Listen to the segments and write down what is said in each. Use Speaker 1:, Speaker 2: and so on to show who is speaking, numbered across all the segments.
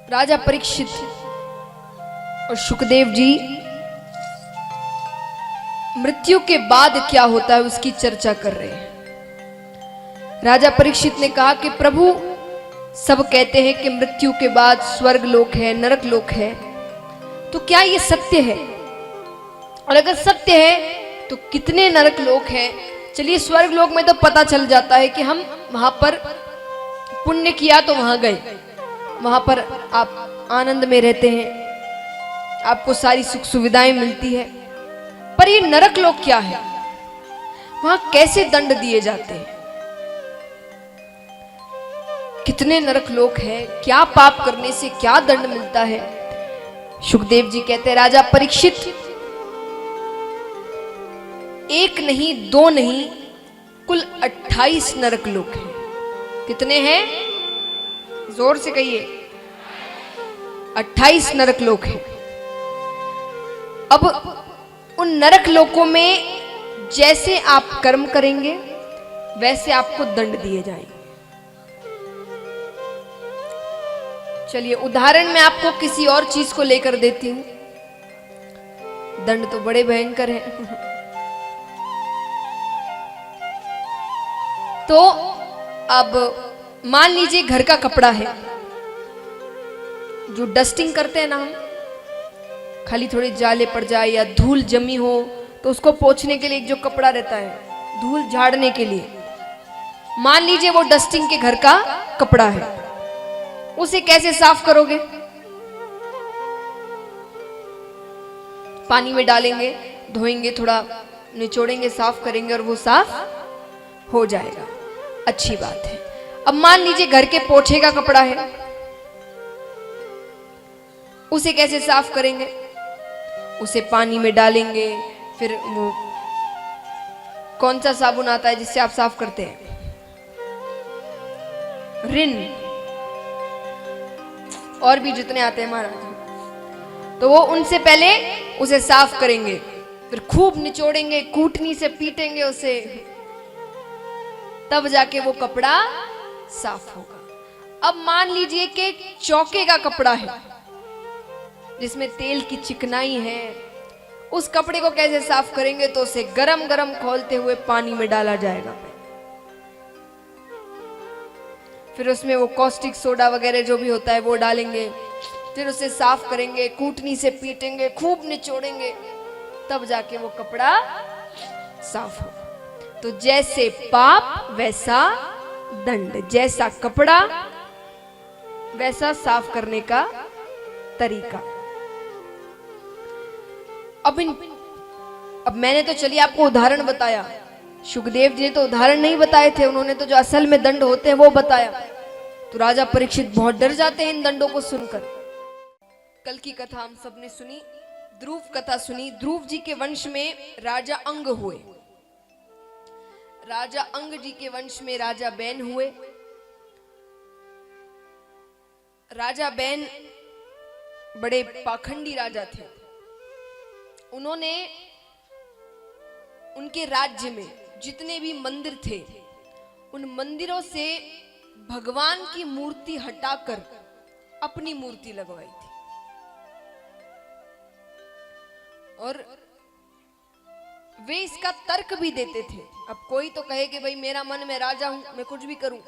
Speaker 1: राजा परीक्षित और सुखदेव जी मृत्यु के बाद क्या होता है उसकी चर्चा कर रहे हैं। राजा परीक्षित ने कहा कि प्रभु, सब कहते हैं कि मृत्यु के बाद स्वर्ग लोक है, नरक लोक है, तो क्या ये सत्य है? और अगर सत्य है तो कितने नरक लोक हैं? चलिए, स्वर्ग लोक में तो पता चल जाता है कि हम वहां पर पुण्य किया तो वहां गए, वहां पर आप आनंद में रहते हैं, आपको सारी सुख सुविधाएं मिलती है। पर ये नरक लोक क्या है? वहां कैसे दंड दिए जाते हैं? कितने नरक लोक हैं? क्या पाप करने से क्या दंड मिलता है? सुखदेव जी कहते हैं, राजा परीक्षित, एक नहीं, दो नहीं, कुल 28 नरक लोक हैं। कितने हैं? जोर से कहिए। 28 नरक लोक हैं। अब उन नरक लोकों में जैसे आप कर्म करेंगे वैसे आपको दंड दिए जाएंगे। चलिए, उदाहरण मैं आपको किसी और चीज को लेकर देती हूं। दंड तो बड़े भयंकर हैं। तो अब मान लीजिए घर का कपड़ा है, जो डस्टिंग करते हैं ना हम, खाली थोड़ी जाले पड़ जाए या धूल जमी हो तो उसको पोंछने के लिए एक जो कपड़ा रहता है, धूल झाड़ने के लिए, मान लीजिए वो डस्टिंग के घर का कपड़ा है, उसे कैसे साफ करोगे? पानी में डालेंगे, धोएंगे, थोड़ा निचोड़ेंगे, साफ करेंगे और वो साफ हो जाएगा। अच्छी बात है। अब मान लीजिए घर के पोछे का कपड़ा है, उसे कैसे साफ करेंगे? उसे पानी में डालेंगे, फिर वो कौन सा साबुन आता है जिससे आप साफ करते हैं? रिन, और भी जितने आते हैं महाराज, तो वो उनसे पहले उसे साफ करेंगे, फिर खूब निचोड़ेंगे, कूटनी से पीटेंगे उसे, तब जाके वो कपड़ा साफ होगा। अब मान लीजिए कि चौके का कपड़ा है जिसमें तेल की चिकनाई है, उस कपड़े को कैसे साफ करेंगे? तो उसे गरम गरम खोलते हुए पानी में डाला जाएगा, फिर उसमें वो कॉस्टिक सोडा वगैरह जो भी होता है वो डालेंगे, फिर उसे साफ करेंगे, कूटनी से पीटेंगे, खूब निचोड़ेंगे, तब जाके वो कपड़ा साफ होगा। तो जैसे पाप वैसा दंड, जैसा कपड़ा वैसा साफ करने का तरीका। अब मैंने तो चलिए आपको उदाहरण बताया, सुखदेव जी ने तो उदाहरण नहीं बताए थे, उन्होंने तो जो असल में दंड होते हैं वो बताया। तो राजा परीक्षित बहुत डर जाते हैं इन दंडों को सुनकर। कल की कथा हम सबने सुनी, ध्रुव कथा सुनी। ध्रुव जी के वंश में राजा अंग हुए, राजा अंग जी के वंश में राजा बैन हुए। राजा बैन बड़े पाखंडी राजा थे। उन्होंने उनके राज्य में जितने भी मंदिर थे, उन मंदिरों से भगवान की मूर्ति हटाकर अपनी मूर्ति लगवाई थी। और वे इसका तर्क भी देते थे। अब कोई तो कहे कि भाई मेरा मन, मैं राजा हूं, मैं कुछ भी करूं,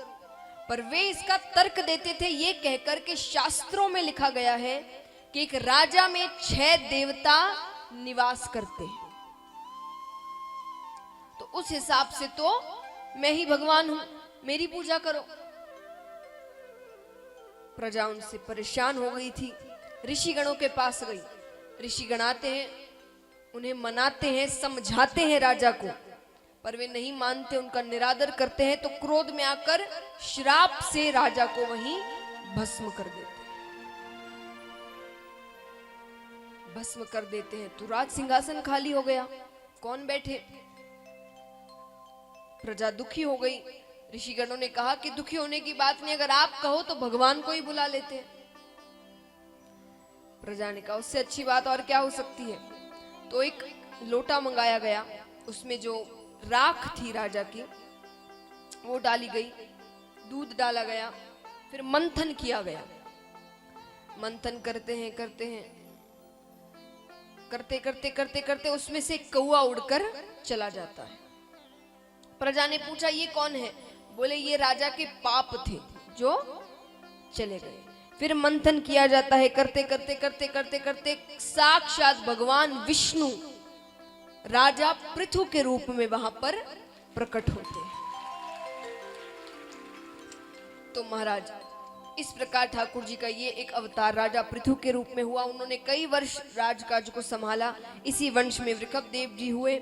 Speaker 1: पर वे इसका तर्क देते थे ये कहकर के शास्त्रों में लिखा गया है कि एक राजा में 6 देवता निवास करते हैं, तो उस हिसाब से तो मैं ही भगवान हूं, मेरी पूजा करो। प्रजा उनसे परेशान हो गई थी, ऋषिगणों के पास गई। ऋषिगण आते हैं, उन्हें मनाते हैं, समझाते हैं राजा को, पर वे नहीं मानते, उनका निरादर करते हैं। तो क्रोध में आकर श्राप से राजा को वहीं भस्म कर देते हैं, भस्म कर देते हैं। तो राज सिंहासन खाली हो गया, कौन बैठे? प्रजा दुखी हो गई। ऋषिगणों ने कहा कि दुखी होने की बात नहीं, अगर आप कहो तो भगवान को ही बुला लेते हैं। प्रजा ने कहा उससे अच्छी बात और क्या हो सकती है। तो एक लोटा मंगाया गया, उसमें जो राख थी राजा की वो डाली गई, दूध डाला गया, फिर मंथन किया गया। मंथन करते हैं करते करते करते करते उसमें से कौआ उड़कर चला जाता है। प्रजा ने पूछा ये कौन है? बोले ये राजा के पाप थे जो चले गए। फिर मंथन किया जाता है, करते करते करते करते करते साक्षात भगवान विष्णु राजा पृथु के रूप में वहां पर प्रकट होते हैं। तो महाराज इस प्रकार ठाकुर जी का ये एक अवतार राजा पृथु के रूप में हुआ। उन्होंने कई वर्ष राजकाज को संभाला। इसी वंश में वृषभ देव जी हुए।